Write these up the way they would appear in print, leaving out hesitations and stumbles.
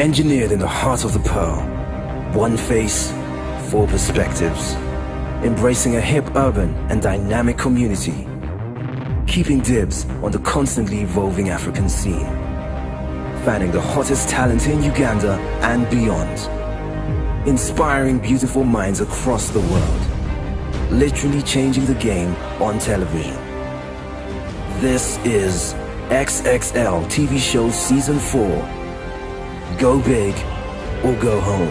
Engineered in the heart of the pearl, one face, four perspectives. Embracing a hip, urban, and dynamic community. Keeping dibs on the constantly evolving African scene. Fanning the hottest talent in Uganda and beyond. Inspiring beautiful minds across the world. Literally changing the game on television. This is XXL TV Show Season 4. Go big or go home.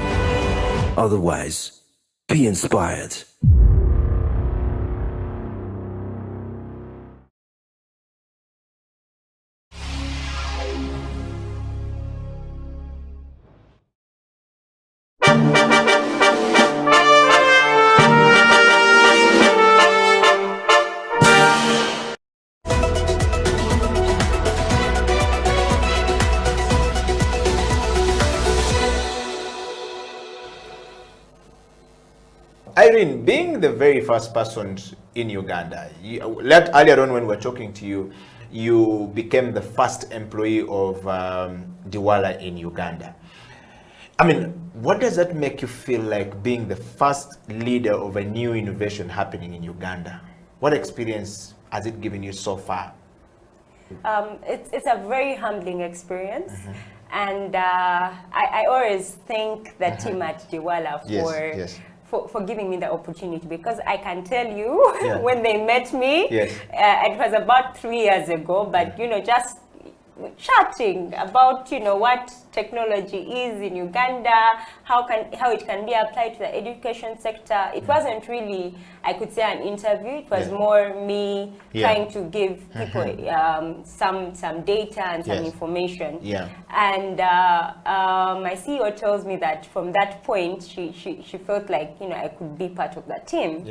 Otherwise, be inspired. Irene, being the very first person in Uganda, earlier on when we were talking to you, you became the first employee of Diwala in Uganda. I mean, what does that make you feel like being the first leader of a new innovation happening in Uganda? What experience has it given you so far? It's a very humbling experience. And I always thank the team at Diwala for giving me the opportunity, because I can tell you when they met me, it was about 3 years ago, but you know, just chatting about, you know, what technology is in Uganda, how it can be applied to the education sector. It wasn't really, I could say, an interview. It was more me trying to give people some data and some information. And my CEO tells me that from that point, she felt like, you know, I could be part of that team.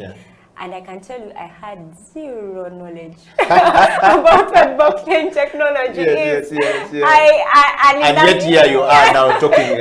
And I can tell you, I had zero knowledge about what blockchain technology is. And yet here you are now talking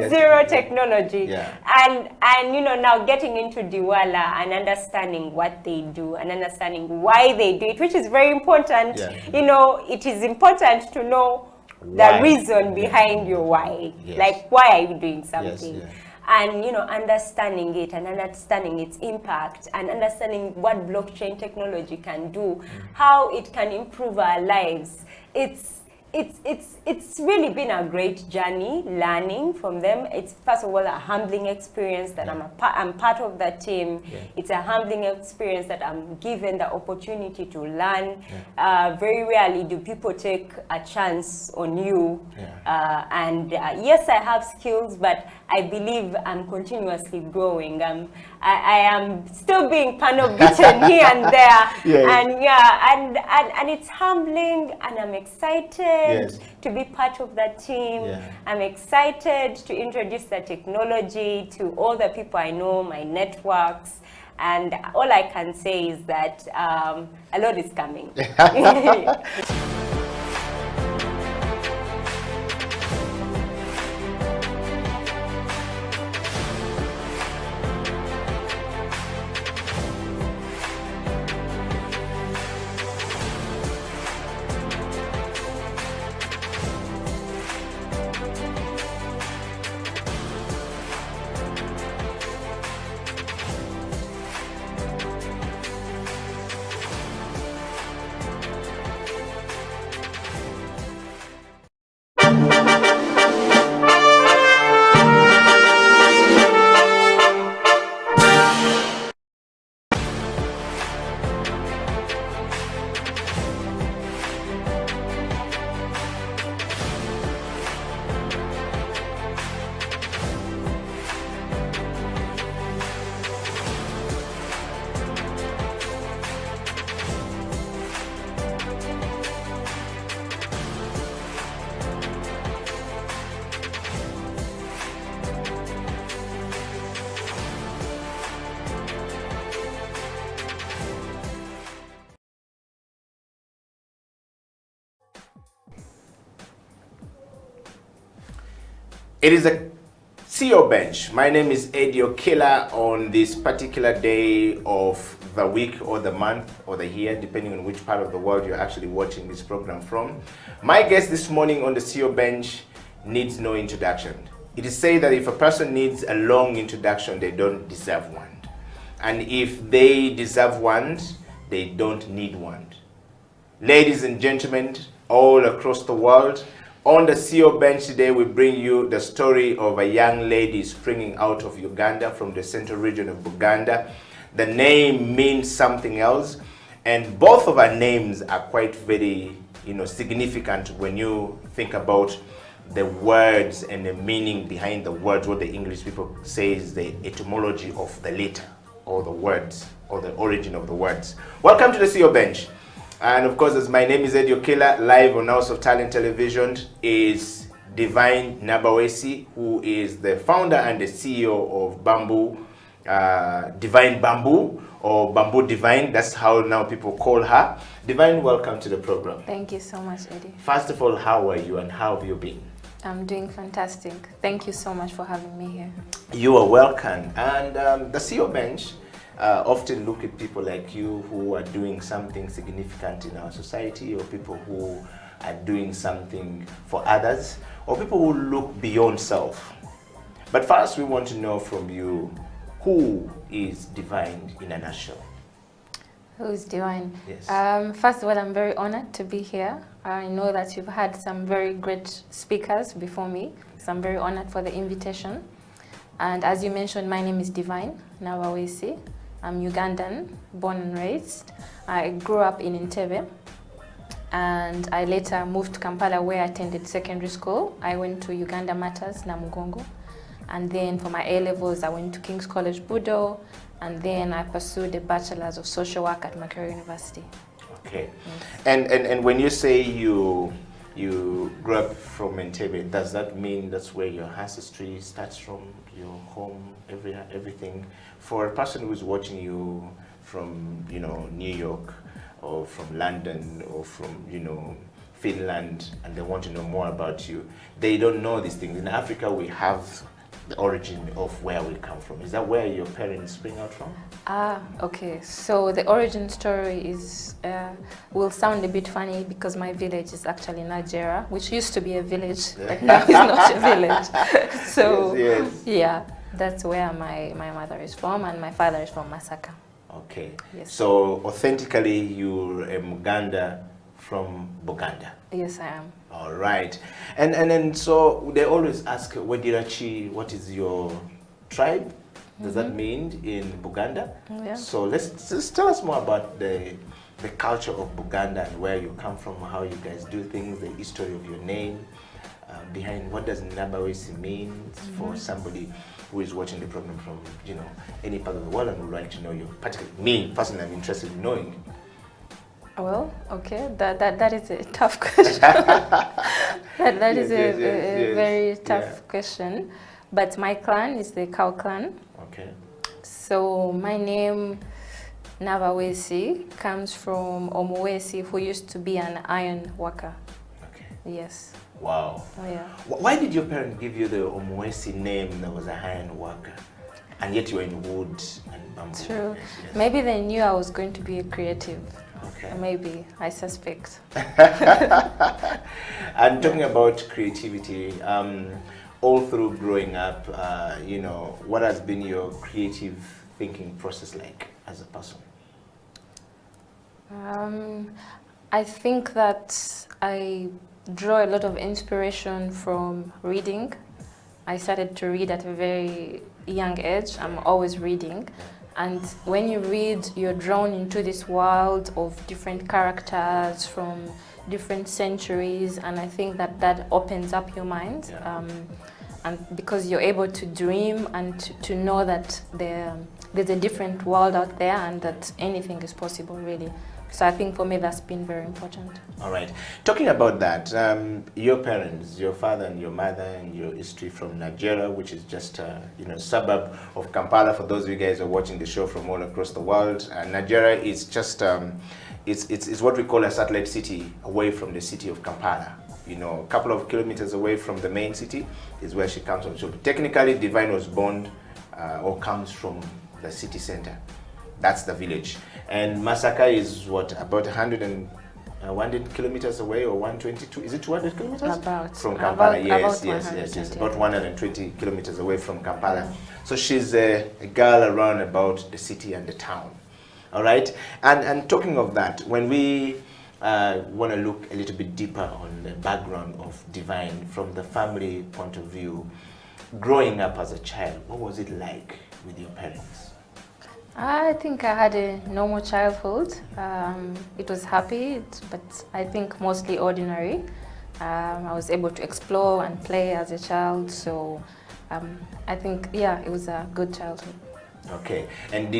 zero technology. And you know, now getting into Diwala and understanding what they do and understanding why they do it, which is very important. You know, it is important to know the reason behind your why. Like, why are you doing something? And you know, understanding it and understanding its impact and understanding what blockchain technology can do, how it can improve our lives. It's really been a great journey learning from them. It's first of all a humbling experience that I'm part of that team. It's a humbling experience that I'm given the opportunity to learn. Very rarely do people take a chance on you. And yes, I have skills, but I believe I'm continuously growing. I am still being beaten here and there. And it's humbling, and I'm excited to be part of that team. I'm excited to introduce the technology to all the people I know, my networks. And all I can say is that a lot is coming. It is a CEO Bench. My name is Eddie Okela on this particular day of the week or the month or the year, depending on which part of the world you're actually watching this program from. My guest this morning on the CEO Bench needs no introduction. It is said that if a person needs a long introduction, they don't deserve one. And if they deserve one, they don't need one. Ladies and gentlemen, all across the world, on the CEO bench today, we bring you the story of a young lady springing out of Uganda, from the central region of Uganda. The name means something else, and both of our names are quite very, significant when you think about the words and the meaning behind the words, what the English people say is the etymology of the letter, or the words, or the origin of the words. Welcome to the CEO bench. And of course, as my name is Eddie Okila, live on House of Talent Television is Divine Nabawesi, who is the founder and the CEO of Bamboo, Divine Bamboo, or Bamboo Divine. That's how now people call her. Divine, welcome to the program. Thank you so much, Eddie. First of all, how are you and how have you been? I'm doing fantastic. Thank you so much for having me here. You are welcome. And the CEO bench often look at people like you who are doing something significant in our society, or people who are doing something for others, or people who look beyond self. But first, we want to know from you, who is Divine in a nutshell? Who is Divine? Yes. First of all, I'm very honored to be here. I know that you've had some very great speakers before me, so I'm very honored for the invitation. And as you mentioned, my name is Divine Nabawesi. I'm Ugandan, born and raised. I grew up in Entebbe, and I later moved to Kampala, where I attended secondary school. I went to Uganda Matters, Namugongo. And then for my A-levels, I went to King's College, Budo, and then I pursued a Bachelor's of Social Work at Makerere University. Okay. Yes. And when you say you grew up from Entebbe, does that mean that's where your ancestry starts from, your home, everything? For a person who's watching you from, New York, or from London, or from, Finland, and they want to know more about you, they don't know these things. In Africa, we have the origin of where we come from. Is that where your parents spring out from? Okay. So the origin story is will sound a bit funny, because my village is actually Nigeria, which used to be a village, but now it's not a village. So yes. Yeah, that's where my mother is from, and my father is from Masaka. Okay. Yes. So authentically, you're a Muganda from Buganda. Yes, I am. All right. And then so they always ask, Wedirachi, what is your tribe? Does that mean in Buganda? Yeah. So let's tell us more about the culture of Buganda and where you come from, how you guys do things, the history of your name, behind what does Nabawesi mean for somebody who is watching the program from any part of the world and would like to know you. Particularly me, personally, I'm interested in knowing. Well, okay, that is a tough question. that is a very tough question. But my clan is the Cow clan. Okay. So my name, Nabawesi, comes from Omuwesi, who used to be an iron worker. Okay. Yes. Wow. Oh, yeah. Why did your parents give you the Omuwesi name that was a iron worker? And yet you were in wood and bamboo. True. Yes. Maybe they knew I was going to be a creative. Okay. Maybe, I suspect. And talking about creativity, all through growing up, what has been your creative thinking process like as a person? I think that I draw a lot of inspiration from reading. I started to read at a very young age. I'm always reading. And when you read, you're drawn into this world of different characters from different centuries, and I think that opens up your mind. Yeah. And because you're able to dream and to know that there's a different world out there, and that anything is possible, really. So I think for me that's been very important. All right. Talking about that, your parents, your father and your mother, and your history from Nigeria, which is just a suburb of Kampala. For those of you guys who are watching the show from all across the world, Nigeria is just it's what we call a satellite city away from the city of Kampala. A couple of kilometers away from the main city is where she comes from. So technically, Divine was born or comes from the city center. That's the village. And Masaka is what, about 100 and 100 kilometers away, or 122, is it 200 kilometers? About. From Kampala, about yes. About 120 kilometers away from Kampala. So she's a girl around about the city and the town. All right? And talking of that, when we want to look a little bit deeper on the background of Divine from the family point of view, growing up as a child, what was it like with your parents? I think I had a normal childhood. It was happy, but I think mostly ordinary. I was able to explore and play as a child, so I think, yeah, it was a good childhood. Okay, and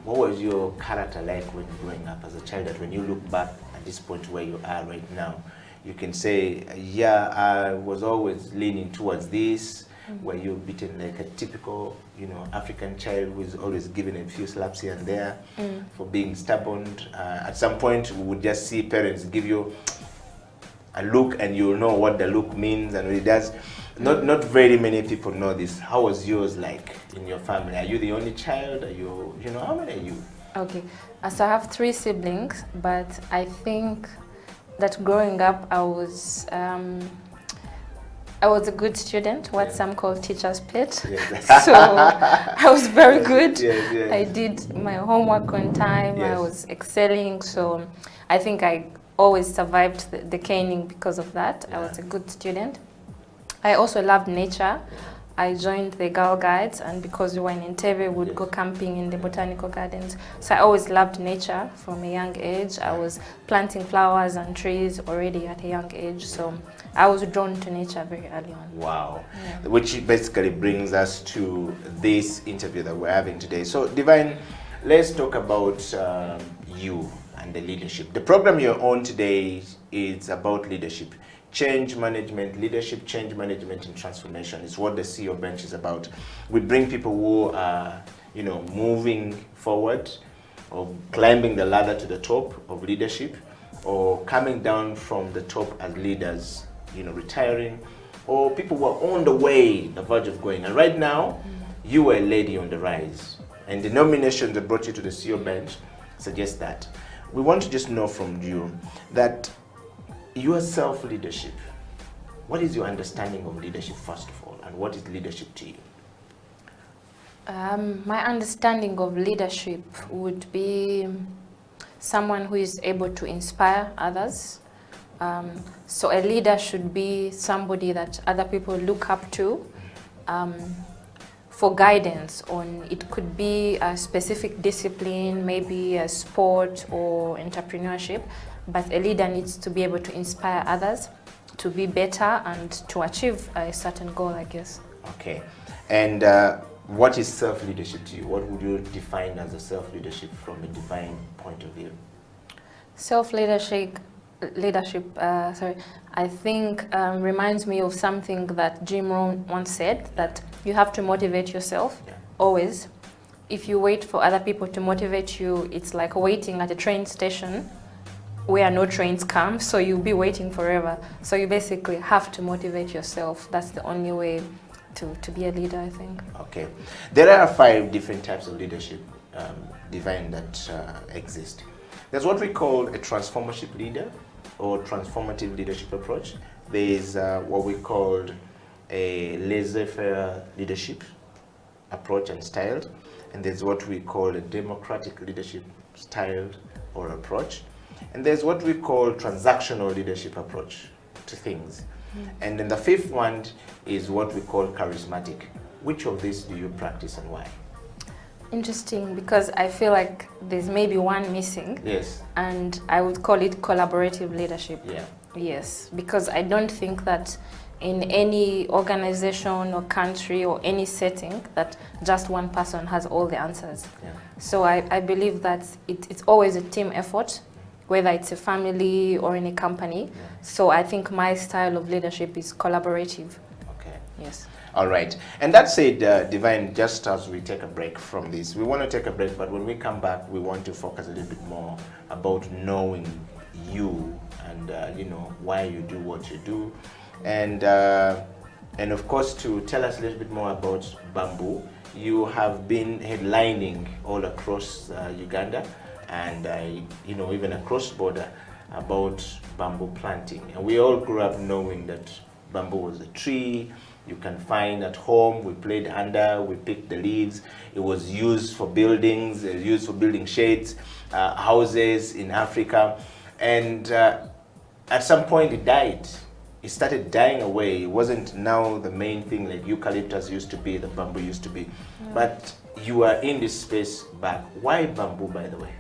what was your character like when growing up as a child, that when you look back at this point where you are right now, you can say, yeah, I was always leaning towards this? Were you beaten like a typical, African child who is always given a few slaps here and there for being stubborn? At some point, we would just see parents give you a look, and you'll know what the look means and what it does. Not very many people know this. How was yours like in your family? Are you the only child? Are you, how many are you? Okay, so I have 3 siblings, but I think that growing up, I was a good student, what some call teacher's pet. Yes. So I was very good. Yes. I did my homework on time. Yes. I was excelling. So I think I always survived the caning because of that. Yeah. I was a good student. I also loved nature. I joined the Girl Guides, and because we were in Entebbe, we would go camping in the botanical gardens. So I always loved nature from a young age. I was planting flowers and trees already at a young age. So I was drawn to nature very early on. Wow. Yeah. Which basically brings us to this interview that we're having today. So Divine, let's talk about you and the leadership. The program you're on today is about leadership. Change management, leadership, change management, and transformation is what the CEO bench is about. We bring people who are, moving forward, or climbing the ladder to the top of leadership, or coming down from the top as leaders, retiring, or people who are on the way, the verge of going. And right now, you are a lady on the rise. And the nomination that brought you to the CEO bench suggests that. We want to just know from you that your self-leadership, what is your understanding of leadership first of all, and what is leadership to you? My understanding of leadership would be someone who is able to inspire others. So a leader should be somebody that other people look up to for guidance on, it could be a specific discipline, maybe a sport or entrepreneurship. But a leader needs to be able to inspire others to be better and to achieve a certain goal, I guess. Okay. And what is self-leadership to you? What would you define as a self-leadership from a Divine point of view? Self-leadership, I think reminds me of something that Jim Rohn once said, that you have to motivate yourself, always. If you wait for other people to motivate you, it's like waiting at a train station where no trains come, so you'll be waiting forever. So you basically have to motivate yourself. That's the only way to be a leader, I think. Okay. There are 5 different types of leadership, Divine, that exist. There's what we call a transformative leader, or transformative leadership approach. There's what we call a laissez-faire leadership approach and style. And there's what we call a democratic leadership style or approach. And there's what we call transactional leadership approach to things. And then the 5th one is what we call charismatic. Which of these do you practice and why? Interesting, because I feel like there's maybe one missing. Yes. And I would call it collaborative leadership. Yeah. Yes, because I don't think that in any organization or country or any setting that just one person has all the answers. Yeah. So I believe that it's always a team effort, whether it's a family or in a company. Yeah. So I think my style of leadership is collaborative. Okay. Yes. All right. And that said, Divine, just as we take a break from this, we want to take a break, but when we come back, we want to focus a little bit more about knowing you and, why you do what you do. And of course, to tell us a little bit more about Bamboo, you have been headlining all across Uganda and, even across border. about bamboo planting. And we all grew up knowing that bamboo was a tree you can find at home. We played under, we picked the leaves. It was used for buildings, it was used for building shades, houses in Africa. And at some point it died. It started dying away. It wasn't now the main thing like eucalyptus used to be, the bamboo used to be. No. But you are in this space back. Why bamboo, by the way?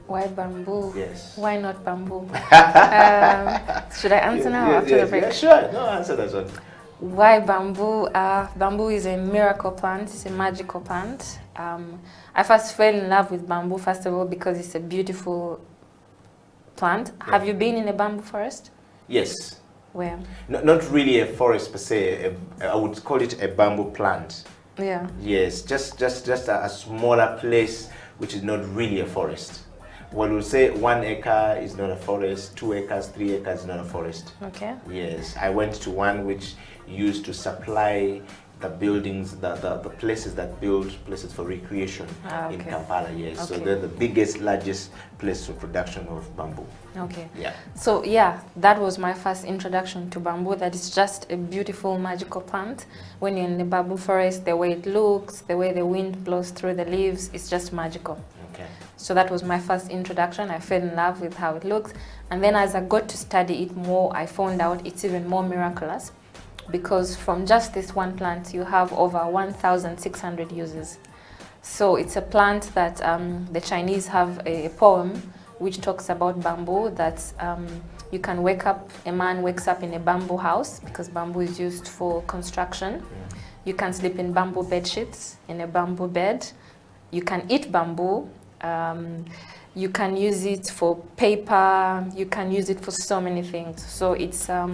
Why bamboo? Yes. Why not bamboo? Should I answer now or after the break? Yeah, sure. No, answer that one. Why bamboo? Bamboo is a miracle plant. It's a magical plant. I first fell in love with bamboo, first of all, because it's a beautiful plant. Yeah. Have you been in a bamboo forest? Yes. Where? No, not really a forest per se. I would call it a bamboo plant. Yeah. Yes, just a smaller place which is not really a forest. Well, we'll say 1 acre is not a forest, 2 acres, 3 acres is not a forest. Okay. Yes, I went to one which used to supply the buildings, the places that build places for recreation in Kampala, yes. Okay. So they're the biggest, largest place for production of bamboo. Okay. Yeah. So yeah, that was my first introduction to bamboo, that it's just a beautiful, magical plant. When you're in the bamboo forest, the way it looks, the way the wind blows through the leaves, it's just magical. Okay. So that was my first introduction. I fell in love with how it looks. And then as I got to study it more, I found out it's even more miraculous, because from just this one plant, you have over 1,600 uses. So it's a plant that the Chinese have a poem which talks about bamboo, that you can wake up, a man wakes up in a bamboo house, because bamboo is used for construction. You can sleep in bamboo bed sheets, in a bamboo bed. You can eat bamboo. You can use it for paper. You can use it for so many things. So it's a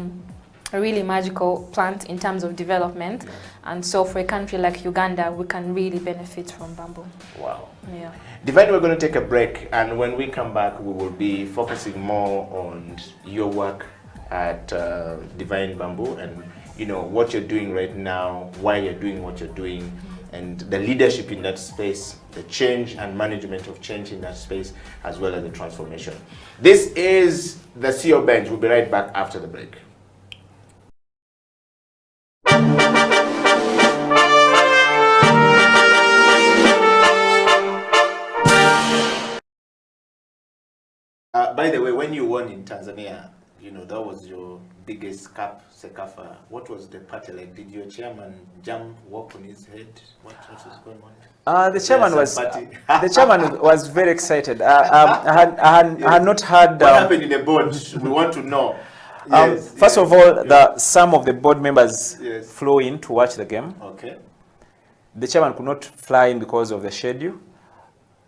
really magical plant in terms of development. Yeah. And so for a country like Uganda, we can really benefit from bamboo. Wow. Yeah. Divine, we're going to take a break, and when we come back, we will be focusing more on your work at Divine Bamboo, and you know what you're doing right now, why you're doing what you're doing, and the leadership in that space, the change and management of change in that space, as well as the transformation. This is the CEO Bench. We'll be right back after the break. By the way, when you won in Tanzania, you know, that was your biggest cup, Sekafa. What was the party like? Did your chairman walk on his head? What was going on? The chairman was very excited. I had not heard. What happened in the board? We want to know. Yes, first of all, some of the board members flew in to watch the game. Okay. The chairman could not fly in because of the schedule,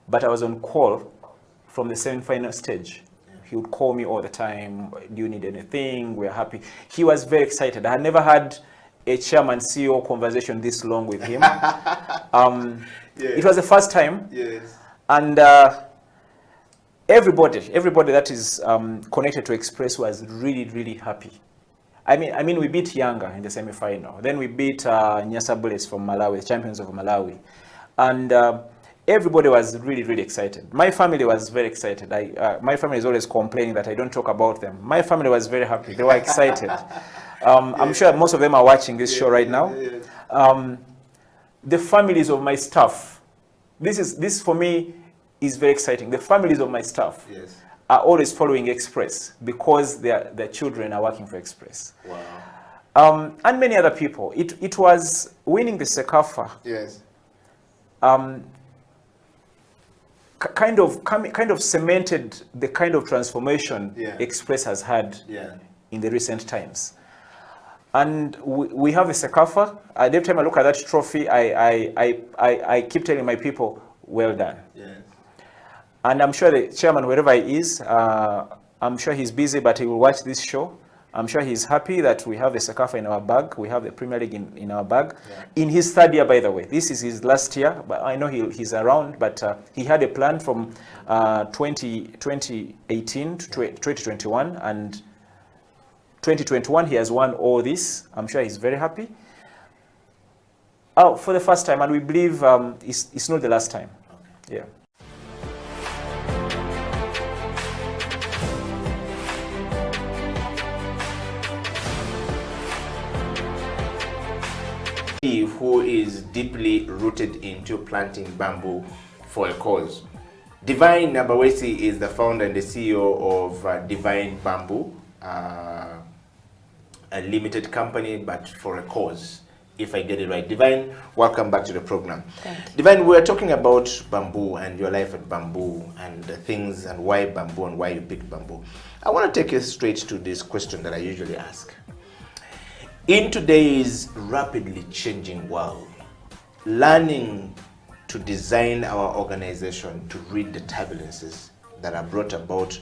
but I was on call from the semi-final stage. He would call me all the time. Do you need anything? We're happy. He was very excited. I had never had a chairman CEO conversation this long with him. It was the first time. Yes. And everybody that is connected to Express was really, really happy. I mean, we beat Yanga in the semi-final. Then we beat Nyasabules from Malawi, the champions of Malawi. And everybody was really, really excited. My family was very excited. My family is always complaining that I don't talk about them. My family was very happy. They were excited. I'm sure most of them are watching this show right now. The families of my staff, this for me is very exciting. The families of my staff are always following Express because their children are working for Express. Wow. And many other people. It was winning the Sekafa. Yes. Kind of cemented the kind of transformation Express has had in the recent times. And we have a Sekafa. Every time I look at that trophy, I keep telling my people, well done. Yes. And I'm sure the chairman, wherever he is, I'm sure he's busy, but he will watch this show. I'm sure he's happy that we have the Sekafa in our bag. We have the Premier League in our bag. Yeah. In his third year, by the way. This is his last year, but I know he's around, but he had a plan from 2018 to 2021, and 2021 he has won all this. I'm sure he's very happy. For the first time, and we believe it's not the last time. Okay. Yeah. who is deeply rooted into planting bamboo for a cause. Divine Nabawesi is the founder and the CEO of Divine Bamboo, a limited company, but for a cause, if I get it right. Divine, welcome back to the program. Thank you. Divine, we're talking about bamboo and your life at bamboo and the things and why bamboo and why you picked bamboo. I want to take you straight to this question that I usually ask. In today's rapidly changing world, learning to design our organization to read the turbulences that are brought about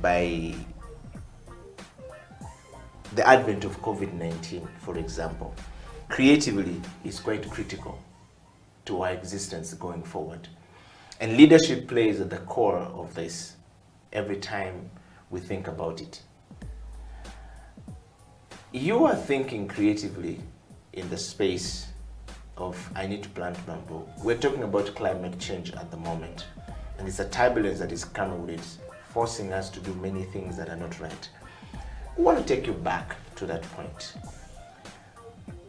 by the advent of COVID-19, for example, creatively is quite critical to our existence going forward. And leadership plays at the core of this every time we think about it. You are thinking creatively in the space of I need to plant bamboo. We're talking about climate change at the moment, and it's a turbulence that is coming with it, forcing us to do many things that are not right. I want to take you back to that point.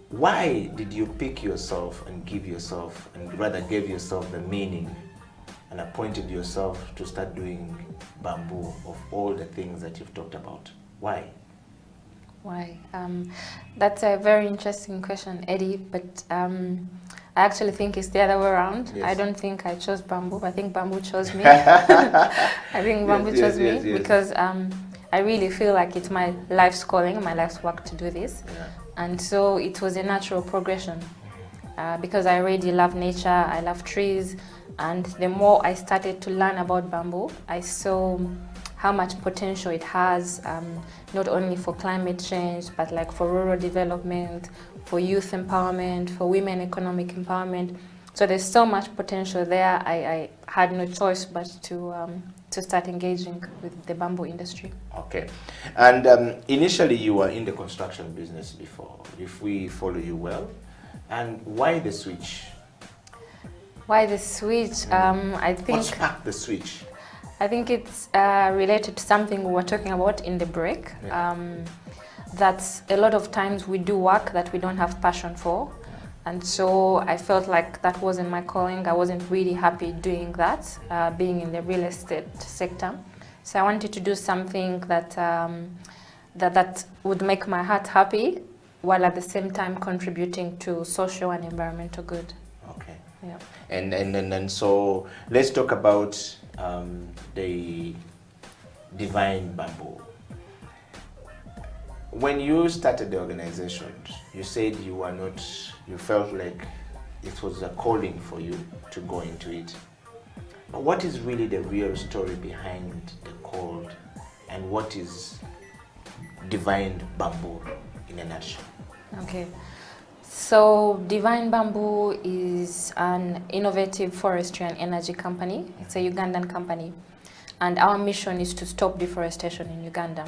Why did you pick yourself and give yourself, and rather gave yourself the meaning and appointed yourself to start doing bamboo of all the things that you've talked about? Why? Why? That's a very interesting question, Eddie, but I actually think it's the other way around. Yes. I don't think I chose bamboo. I think bamboo chose me. I think bamboo chose me because I really feel like it's my life's calling, my life's work to do this. Yeah. And so it was a natural progression because I already love nature, I love trees, and the more I started to learn about bamboo, I saw how much potential it has, not only for climate change, but like for rural development, for youth empowerment, for women economic empowerment. So there's so much potential there. I had no choice but to start engaging with the bamboo industry. Okay. And initially you were in the construction business before, if we follow you well. And why the switch? Why the switch? I think... What sparked the switch? I think it's related to something we were talking about in the break. Yeah. That a lot of times we do work that we don't have passion for. And so I felt like that wasn't my calling. I wasn't really happy doing that, being in the real estate sector. So I wanted to do something that, that would make my heart happy, while at the same time contributing to social and environmental good. Okay. Yeah. And so let's talk about the Divine Bamboo. When you started the organization, you said you felt like it was a calling for you to go into it. But what is really the real story behind the call, and what is Divine Bamboo in a nutshell? Okay. So Divine Bamboo is an innovative forestry and energy company. It's a Ugandan company. And our mission is to stop deforestation in Uganda.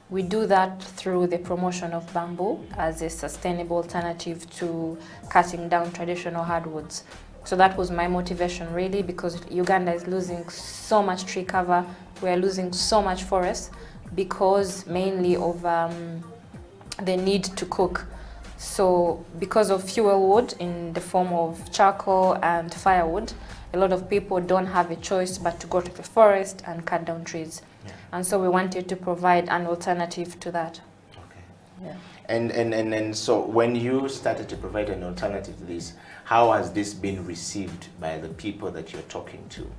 We do that through the promotion of bamboo as a sustainable alternative to cutting down traditional hardwoods. So that was my motivation really, because Uganda is losing so much tree cover. We are losing so much forest because mainly of the need to cook. So because of fuel wood in the form of charcoal and firewood, a lot of people don't have a choice but to go to the forest and cut down trees. Yeah. And so we wanted to provide an alternative to that. Okay. Yeah. And so when you started to provide an alternative to this, how has this been received by the people that you're talking to?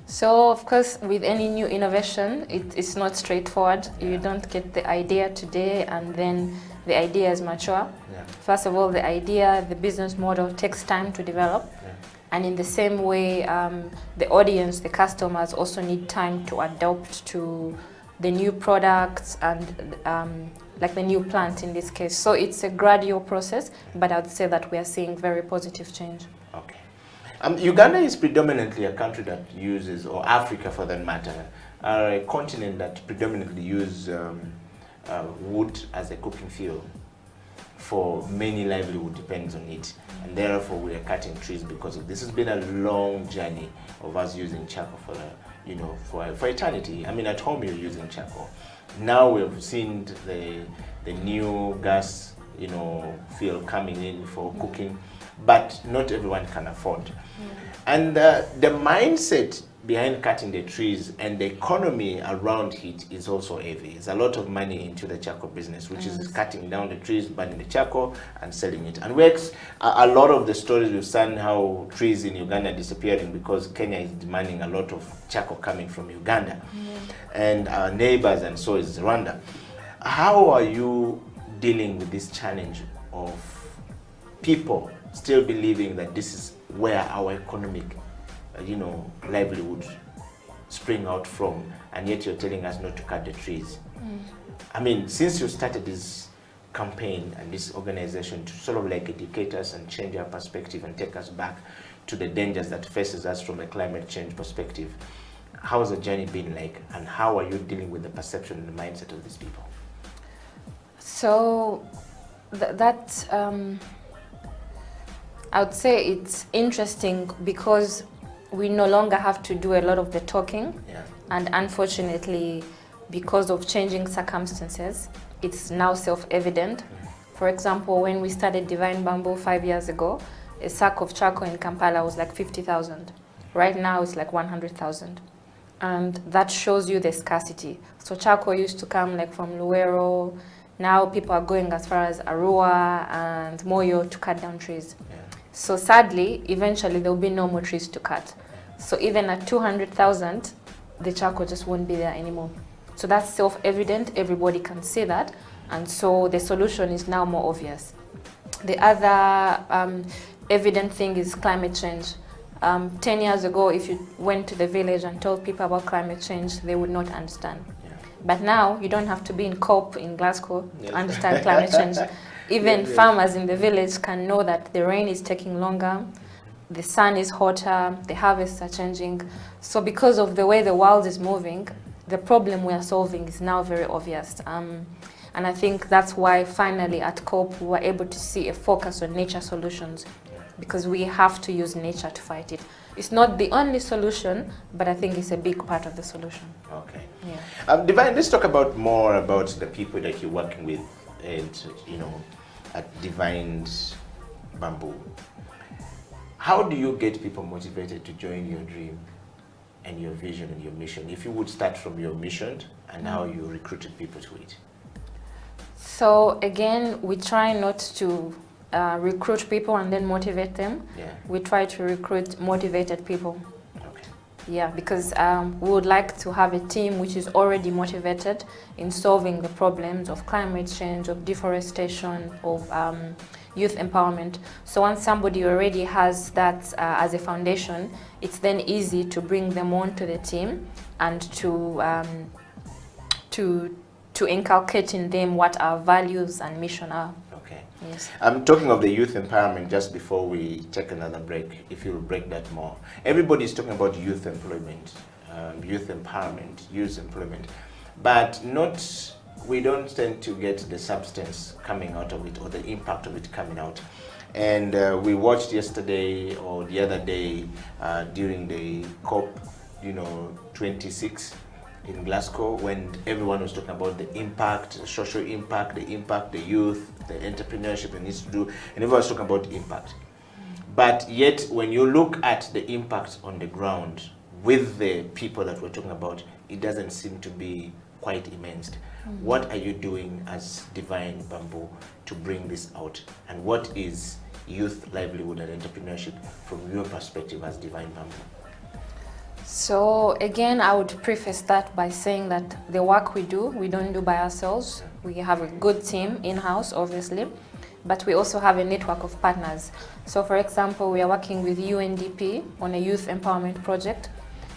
So of course, with any new innovation, it's not straightforward. Yeah. You don't get the idea today and then the idea is mature. Yeah. First of all, the idea, the business model takes time to develop. Yeah. And in the same way, the audience, the customers also need time to adapt to the new products and like the new plant in this case. So it's a gradual process, but I would say that we are seeing very positive change. Okay. Uganda is predominantly a country that uses, or Africa for that matter, a continent that predominantly uses wood as a cooking fuel. For many, livelihood depends on it, and therefore we are cutting trees because of this. Has been a long journey of us using charcoal for eternity. I mean, at home you're using charcoal. Now we've seen the new gas you know, feel coming in for cooking, but not everyone can afford. And the mindset behind cutting the trees and the economy around it is also heavy. There's a lot of money into the charcoal business, which is cutting down the trees, burning the charcoal and selling it. And a lot of the stories we've seen how trees in Uganda are disappearing because Kenya is demanding a lot of charcoal coming from Uganda. And our neighbors, and so is Rwanda. How are you dealing with this challenge of people still believing that this is where our economic livelihood spring out from, and yet you're telling us not to cut the trees? I mean, since you started this campaign and this organization to sort of like educate us and change our perspective and take us back to the dangers that faces us from a climate change perspective, how has the journey been like, and how are you dealing with the perception and the mindset of these people? So I would say it's interesting because we no longer have to do a lot of the talking, and unfortunately, because of changing circumstances, it's now self-evident. For example, when we started Divine Bamboo 5 years ago, a sack of charcoal in Kampala was like 50,000. Right now it's like 100,000. And that shows you the scarcity. So charcoal used to come like from Luero. Now people are going as far as Arua and Moyo to cut down trees. So sadly, eventually there will be no more trees to cut. So even at 200,000, the charcoal just won't be there anymore. So that's self-evident, everybody can see that. And so the solution is now more obvious. The other evident thing is climate change. 10 years ago, if you went to the village and told people about climate change, they would not understand. But now, you don't have to be in COP in Glasgow to understand climate change. Even farmers in the village can know that the rain is taking longer, the sun is hotter, the harvests are changing. So because of the way the world is moving, the problem we are solving is now very obvious. And I think that's why finally at COP we were able to see a focus on nature solutions, because we have to use nature to fight it. It's not the only solution, but I think it's a big part of the solution. Okay. Yeah. Divine, let's talk more about the people that you're working with, and at Divine Bamboo. How do you get people motivated to join your dream and your vision and your mission? If you would start from your mission and how you recruited people to it. So again, we try not to recruit people and then motivate them. We try to recruit motivated people. Yeah, because we would like to have a team which is already motivated in solving the problems of climate change, of deforestation, of youth empowerment. So once somebody already has that as a foundation, it's then easy to bring them on to the team and to inculcate in them what our values and mission are. Okay. Yes. I'm talking of the youth empowerment just before we take another break, if you'll break that more. Everybody is talking about youth employment, youth empowerment, youth employment, but we don't tend to get the substance coming out of it or the impact of it coming out. And we watched yesterday or the other day during the COP, 26 in Glasgow, when everyone was talking about the impact, the social impact, the youth, the entrepreneurship it needs to do, and everyone was talking about impact. But yet, when you look at the impact on the ground with the people that we're talking about, it doesn't seem to be quite immense. What are you doing as Divine Bamboo to bring this out? And what is youth livelihood and entrepreneurship from your perspective as Divine Bamboo? So again, I would preface that by saying that the work we don't do by ourselves. We have a good team in-house, obviously, but we also have a network of partners. So for example, we are working with UNDP on a youth empowerment project,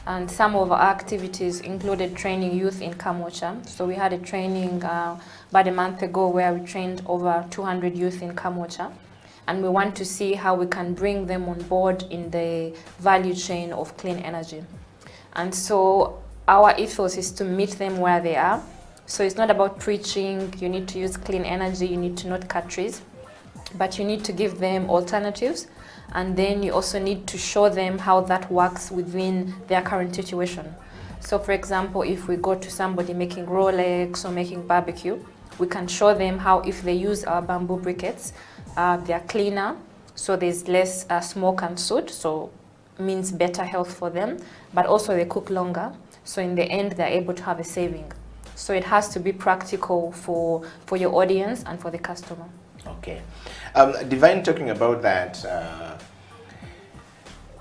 and some of our activities included training youth in Kamwokya. So we had a training about a month ago where we trained over 200 youth in Kamwokya. And we want to see how we can bring them on board in the value chain of clean energy. And so our ethos is to meet them where they are. So it's not about preaching, you need to use clean energy, you need to not cut trees, but you need to give them alternatives. And then you also need to show them how that works within their current situation. So for example, if we go to somebody making Rolex or making barbecue, We can show them how if they use our bamboo briquettes, they are cleaner, so there's less smoke and soot, so means better health for them, but also they cook longer, so in the end they're able to have a saving. So it has to be practical for your audience and for the customer. Okay. Divine, talking about that,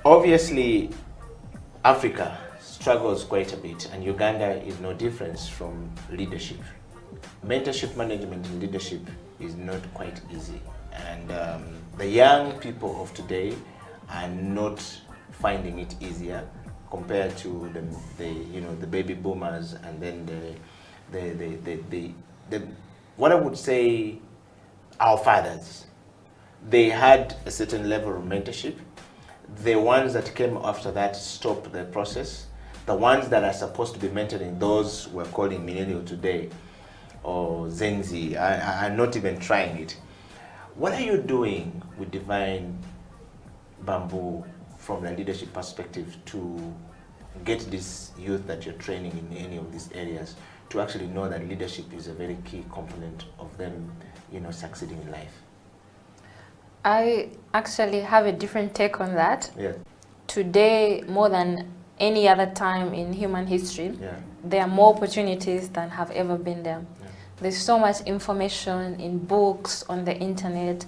obviously Africa struggles quite a bit, and Uganda is no different from leadership. Mentorship, management, and leadership is not quite easy, and the young people of today are not finding it easier compared to the baby boomers, and then the what I would say, our fathers. They had a certain level of mentorship. The ones that came after that stopped the process. The ones that are supposed to be mentoring, those we're calling millennial today, or Zenzi, are not even trying it. What are you doing with Divine Bamboo from a leadership perspective to get this youth that you're training in any of these areas to actually know that leadership is a very key component of them, succeeding in life? I actually have a different take on that. Yeah. Today, more than any other time in human history, there are more opportunities than have ever been there. Yeah. There's so much information in books, on the internet,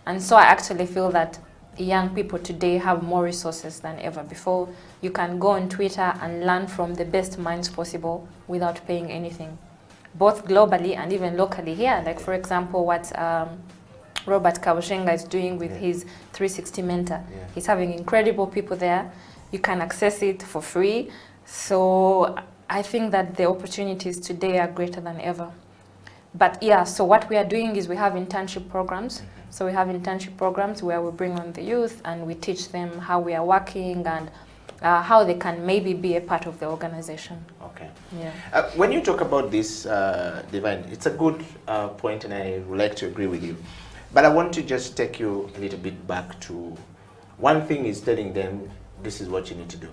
and so I actually feel that young people today have more resources than ever before. You can go on Twitter and learn from the best minds possible without paying anything, both globally and even locally here. Like, for example, what Robert Kabushenga is doing with his 360 Mentor. Yeah. He's having incredible people there. You can access it for free. So I think that the opportunities today are greater than ever. But yeah, so what we are doing is we have internship programs. So we have internship programs where we bring on the youth and we teach them how we are working and how they can maybe be a part of the organization. Okay. Yeah. When you talk about this, Divine, it's a good point, and I would like to agree with you. But I want to just take you a little bit back to, one thing is telling them this is what you need to do,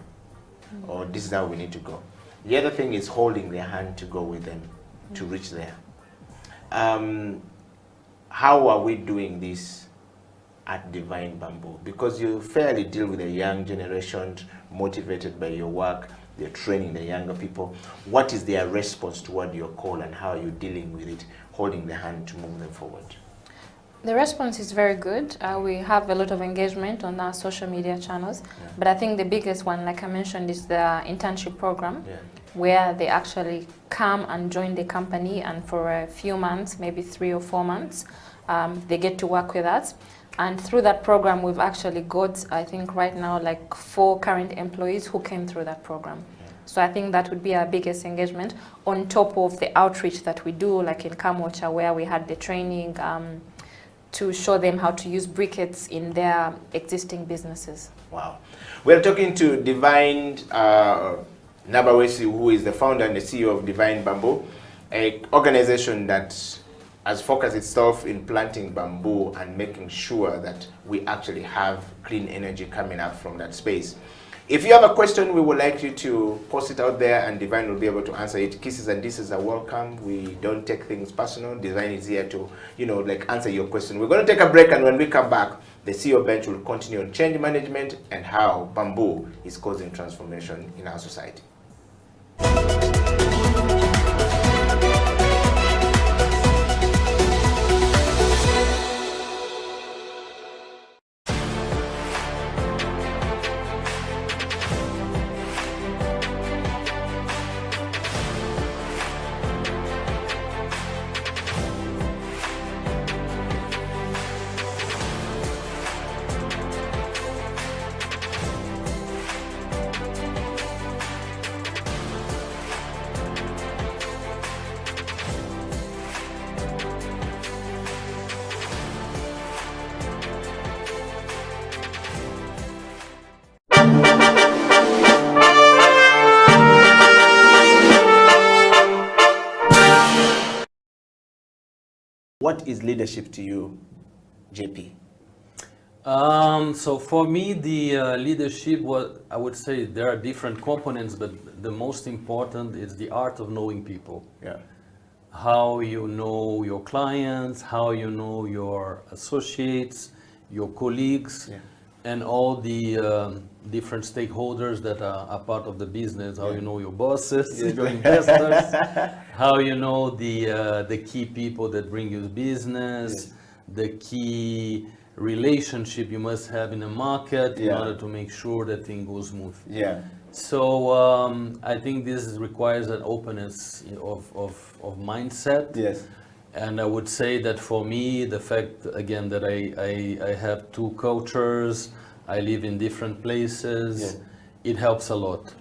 or this is how we need to go. The other thing is holding their hand to go with them to reach there. How are we doing this at Divine Bamboo? Because you fairly deal with a young generation motivated by your work, they're training the younger people. What is their response toward your call, and how are you dealing with it, holding the hand to move them forward? The response is very good. We have a lot of engagement on our social media channels, but I think the biggest one, like I mentioned, is the internship program, where they actually come and join the company, and for a few months, maybe 3 or 4 months, they get to work with us. And through that program, we've actually got, I think right now, like 4 current employees who came through that program. So I think that would be our biggest engagement, on top of the outreach that we do, like in Kamocha, where we had the training to show them how to use briquettes in their existing businesses. Wow. We're talking to Divine Nabawesi, who is the founder and the CEO of Divine Bamboo, an organization that has focused itself in planting bamboo and making sure that we actually have clean energy coming up from that space. If you have a question, we would like you to post it out there, and Divine will be able to answer it. Kisses and disses are welcome. We don't take things personal. Divine is here to, answer your question. We're going to take a break, and when we come back, the CEO bench will continue on change management and how bamboo is causing transformation in our society. What is leadership to you, JP? So for me, the leadership, I would say there are different components, but the most important is the art of knowing people. Yeah. how you know your clients, how you know your associates, your colleagues, and all the different stakeholders that are part of the business, how you know your bosses, your investors, how you know the key people that bring you business, the key relationship you must have in the market in order to make sure that thing goes smooth. So I think this requires an openness of mindset. And I would say that for me, the fact again that I have two cultures, I live in different places, it helps a lot.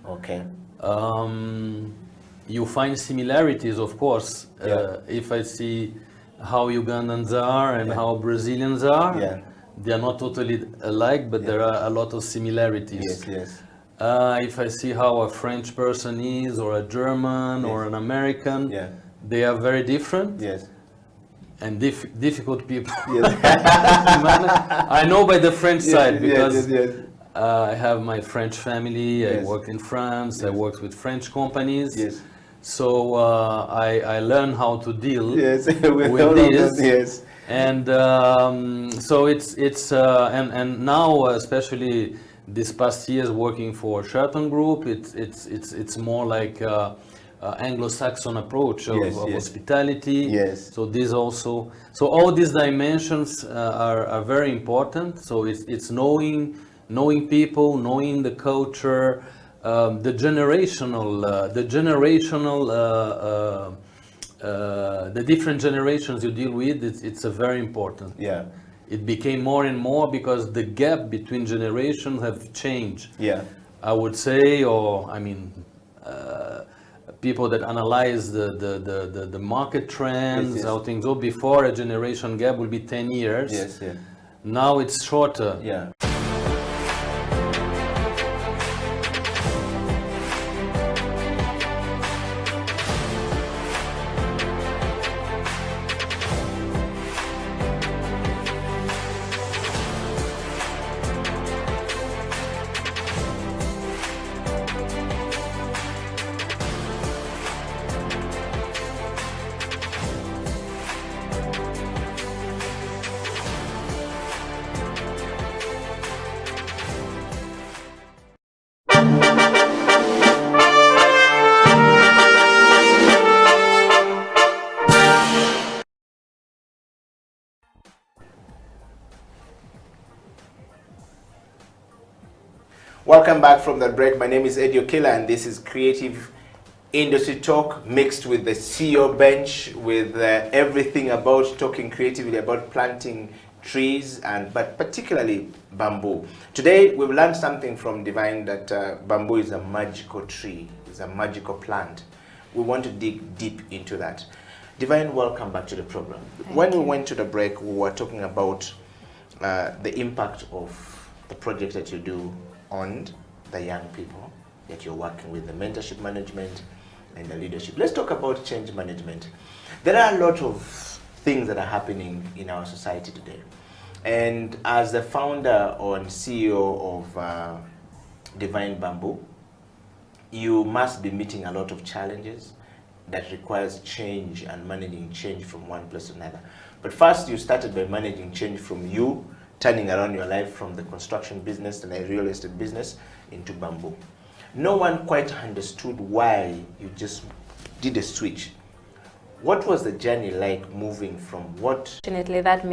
You find similarities, of course. If I see how Ugandans are and how Brazilians are, they are not totally alike, but there are a lot of similarities. If I see how a French person is, or a German, or an American, they are very different. And difficult people. I know by the French side, because I have my French family, I worked in France, I worked with French companies. So I learn how to deal with this. And so and now, especially this past years working for Sheraton Group, it's more like Anglo-Saxon approach of hospitality. So this also, so all these dimensions are very important. So it's knowing people, knowing the culture, the different generations you deal with. It's a very important. It became more and more because the gap between generations have changed. I would say, or I mean. People that analyze the market trends, how things go. Before, a generation gap will be 10 years. Now it's shorter. Welcome back from the break. My name is Eddie Okila, and this is Creative Industry Talk mixed with the CEO bench, with everything about talking creatively about planting trees, but particularly bamboo. Today we've learned something from Divine, that bamboo is a magical tree, it's a magical plant. We want to dig deep into that. Divine, welcome back to the program. When we went to the break, we were talking about the impact of the project that you do on the young people that you're working with, the mentorship management and the leadership. Let's talk about change management. There are a lot of things that are happening in our society today. And as the founder and CEO of Divine Bamboo, you must be meeting a lot of challenges that requires change and managing change from one place to another. But first, you started by managing change from you, turning around your life from the construction business and the real estate business into bamboo. No one quite understood why you just did a switch. What was the journey like moving from what? Fortunately, that means